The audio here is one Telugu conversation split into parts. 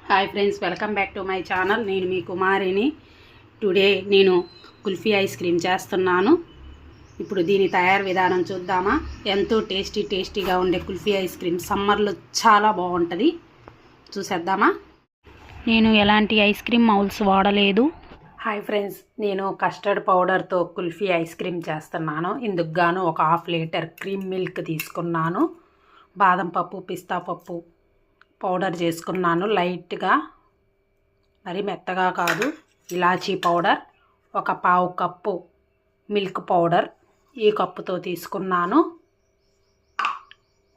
Hi friends, welcome back to my channel. నేను మీ కుమారిని. టుడే నేను కుల్ఫీ ఐస్ క్రీమ్ చేస్తున్నాను. ఇప్పుడు దీని తయారు విధానం చూద్దామా. ఎంతో టేస్టీగా ఉండే కుల్ఫీ ఐస్ క్రీమ్ సమ్మర్లో చాలా బాగుంటుంది. చూసేద్దామా. నేను ఎలాంటి ఐస్ క్రీమ్ మౌల్స్ వాడలేదు. హాయ్ ఫ్రెండ్స్, నేను కస్టర్డ్ పౌడర్తో కుల్ఫీ ఐస్ క్రీమ్ చేస్తున్నాను. ఇందుకు గాను ఒక 1/2 లీటర్ క్రీమ్ మిల్క్ తీసుకున్నాను. బాదం పప్పు, పిస్తా పప్పు పౌడర్ చేసుకున్నాను లైట్గా, మరి మెత్తగా కాదు. ఇలాచీ పౌడర్, ఒక 1/2 కప్పు మిల్క్ పౌడర్ ఈ కప్పుతో తీసుకున్నాను.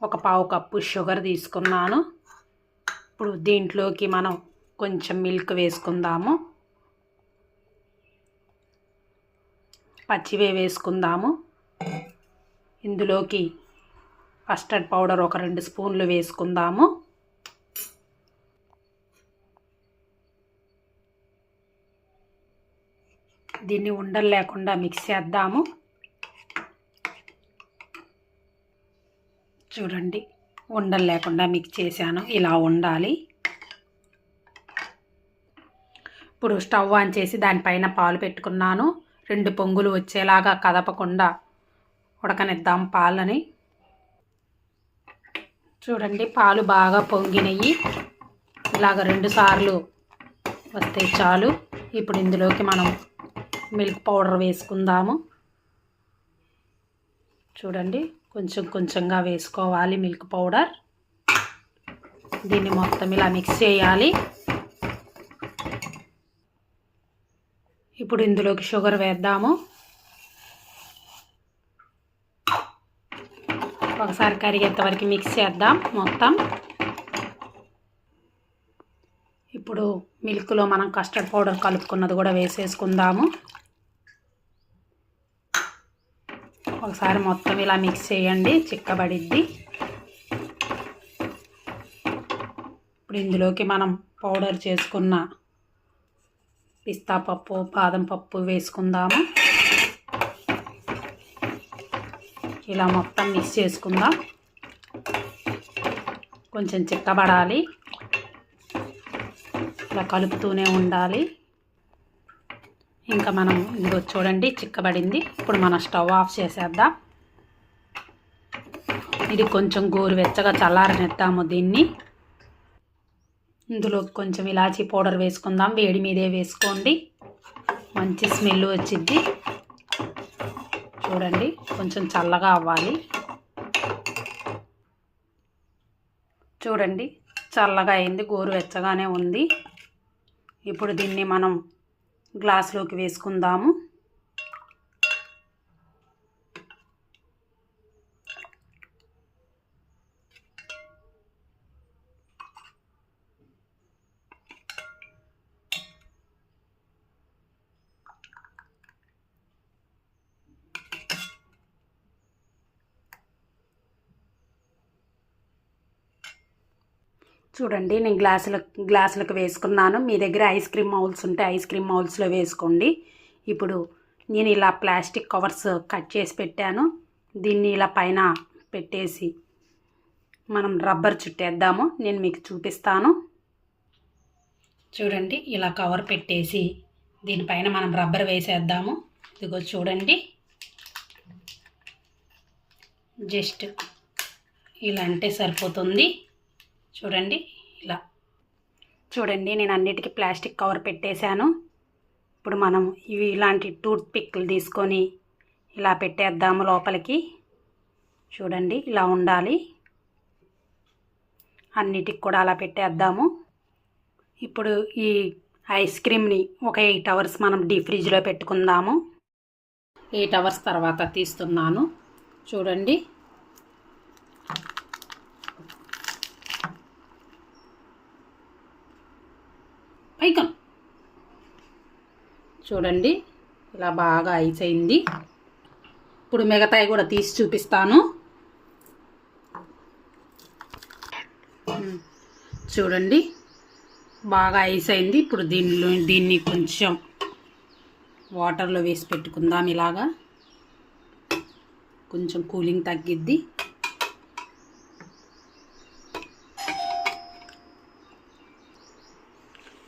ఒక 1/2 కప్పు షుగర్ తీసుకున్నాను. ఇప్పుడు దీంట్లోకి మనం కొంచెం మిల్క్ వేసుకుందాము. పచ్చివే వేసుకుందాము. ఇందులోకి కస్టర్డ్ పౌడర్ ఒక 2 స్పూన్లు వేసుకుందాము. దీన్ని ఉండలు లేకుండా మిక్స్ చేద్దాము. చూడండి, ఉండలు లేకుండా మిక్స్ చేశాను. ఇలా ఉండాలి. ఇప్పుడు స్టవ్ ఆన్ చేసి దానిపైన పాలు పెట్టుకున్నాను. 2 పొంగులు వచ్చేలాగా కదపకుండా ఉడకనిద్దాం పాలని. చూడండి, పాలు బాగా పొంగినవి. ఇలాగ 2 సార్లు వస్తే చాలు. ఇప్పుడు ఇందులోకి మనం మిల్క్ పౌడర్ వేసుకుందాము. చూడండి, కొంచెంగా వేసుకోవాలి మిల్క్ పౌడర్. దీన్ని మొత్తం ఇలా మిక్స్ చేయాలి. ఇప్పుడు ఇందులోకి షుగర్ వేద్దాము. ఒకసారి కరిగేంత వరకు మిక్స్ చేద్దాం మొత్తం. ఇప్పుడు మిల్క్లో మనం కస్టర్డ్ పౌడర్ కలుపుకున్నది కూడా వేసేసుకుందాము. ఒకసారి మొత్తం ఇలా మిక్స్ చేయండి, చిక్కబడిద్ది. ఇప్పుడు ఇందులోకి మనం పౌడర్ చేసుకున్న పిస్తా పప్పు, బాదం పప్పు వేసుకుందాము. ఇలా మొత్తం మిక్స్ చేసుకుందాం. కొంచెం చిక్కబడాలి. ఇలా కలుపుతూనే ఉండాలి. ఇంకా మనం ఇదిగో చూడండి, చిక్కబడింది. ఇప్పుడు మనం స్టవ్ ఆఫ్ చేసేద్దాం. ఇది కొంచెం గోరువెచ్చగా చల్లారనిద్దాము దీన్ని. ఇందులో కొంచెం ఇలాచీ పౌడర్ వేసుకుందాం. వేడి మీదే వేసుకోండి, మంచి స్మెల్ వచ్చిద్ది. చూడండి, కొంచెం చల్లగా అవ్వాలి. చూడండి, చల్లగా అయింది, గోరువెచ్చగానే ఉంది. ఇప్పుడు దీన్ని మనం గ్లాసులోకి వేసుకుందాము. చూడండి, నేను గ్లాసులకు వేసుకున్నాను. మీ దగ్గర ఐస్ క్రీమ్ మౌల్స్ ఉంటే ఐస్ క్రీమ్ మౌల్స్లో వేసుకోండి. ఇప్పుడు నేను ఇలా ప్లాస్టిక్ కవర్స్ కట్ చేసి పెట్టాను. దీన్ని ఇలా పైన పెట్టేసి మనం రబ్బర్ చుట్టేద్దాము. నేను మీకు చూపిస్తాను. చూడండి, ఇలా కవర్ పెట్టేసి దీనిపైన మనం రబ్బర్ వేసేద్దాము. ఇదిగో చూడండి, జస్ట్ ఇలా అంటే సరిపోతుంది. చూడండి, ఇలా చూడండి, నేను అన్నిటికీ ప్లాస్టిక్ కవర్ పెట్టేశాను. ఇప్పుడు మనం ఇలాంటి టూత్ పిక్లు తీసుకొని ఇలా పెట్టేద్దాము లోపలికి. చూడండి, ఇలా ఉండాలి. అన్నిటికి కూడా అలా పెట్టేద్దాము. ఇప్పుడు ఈ ఐస్ క్రీమ్ని ఒక 8 అవర్స్ మనం డీప్ ఫ్రిడ్జ్లో పెట్టుకుందాము. 8 అవర్స్ తర్వాత తీస్తున్నాను. చూడండి, పైకం చూడండి, ఇలా బాగా ఐస్ అయింది. ఇప్పుడు మిగతాయి కూడా తీసి చూపిస్తాను. చూడండి, బాగా ఐస్ అయింది. ఇప్పుడు దీన్ని కొంచెం వాటర్లో వేసి పెట్టుకుందాం. ఇలాగా కొంచెం కూలింగ్ తగ్గిద్ది.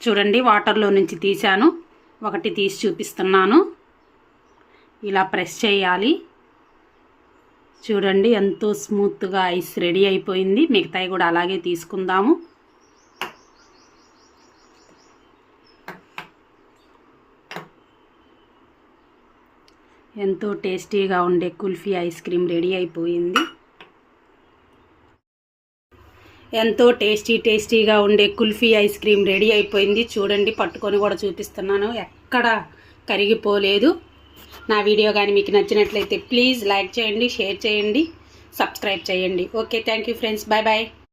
చూడండి వాటర్లో నుంచి తీసాను, ఒకటి తీసి చూపిస్తున్నాను. ఇలా ప్రెస్ చేయాలి. చూడండి ఎంతో స్మూత్గా ఐస్ రెడీ అయిపోయింది. మిగతాయి కూడా అలాగే తీసుకుందాము. ఎంతో టేస్టీగా ఉండే కుల్ఫీ ఐస్ క్రీమ్ రెడీ అయిపోయింది. ఎంతో టేస్టీగా ఉండే కుల్ఫీ ఐస్ క్రీమ్ రెడీ అయిపోయింది. చూడండి పట్టుకొని కూడా చూపిస్తున్నాను, ఎక్కడ కరిగిపోలేదు. నా వీడియో కానీ మీకు నచ్చినట్లయితే ప్లీజ్ లైక్ చేయండి, షేర్ చేయండి, సబ్స్క్రైబ్ చేయండి. Okay, thank you friends, bye bye.